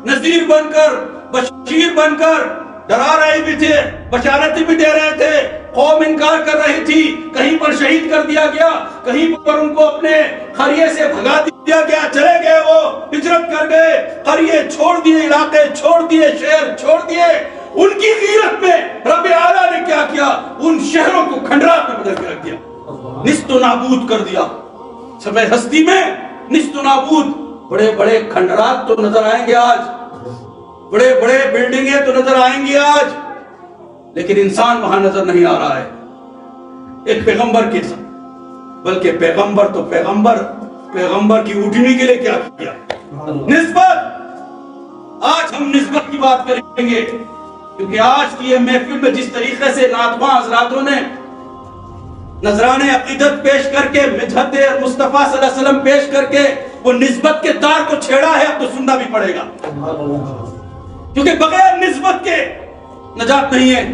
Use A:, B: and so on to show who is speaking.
A: نذیر بن کر، بشیر بن کر ڈرا رہے بھی تھے، بشارتیں بھی دے رہے تھے، قوم انکار کر رہی تھی، کہیں پر شہید کر دیا گیا، کہیں پر ان کو اپنے قریے سے بھگا دیا گیا، چلے گئے، وہ ہجرت کر گئے، قریے چھوڑ دیے، علاقے چھوڑ دیے، شہر چھوڑ دیے۔ ان کی غیرت میں رب اعلیٰ نے کیا کیا؟ ان شہروں کو کھنڈرات میں بدل کے رکھ دیا، نیست و نابود کر دیا۔ سبع ہستی میں نیست و نابود۔ بڑے بڑے کھنڈرات تو نظر آئیں گے آج، بڑے بڑے بلڈنگیں تو نظر آئیں گی آج، لیکن انسان وہاں نظر نہیں آ رہا ہے ایک پیغمبر کے ساتھ۔ بلکہ پیغمبر تو پیغمبر کی اٹھنے کے لیے کیا کیا؟ نسبت۔ آج ہم نسبت کی بات کریں گے، کیونکہ آج کی یہ محفل میں جس طریقے سے نعتواں حضراتوں نے نذران عقیدت پیش کر کے، مدحت مصطفیٰ صلی اللہ علیہ وسلم پیش کر کے وہ نسبت کے تار کو چھیڑا ہے، اب تو سننا بھی پڑے گا، کیونکہ بغیر نسبت کے نجات نہیں ہے۔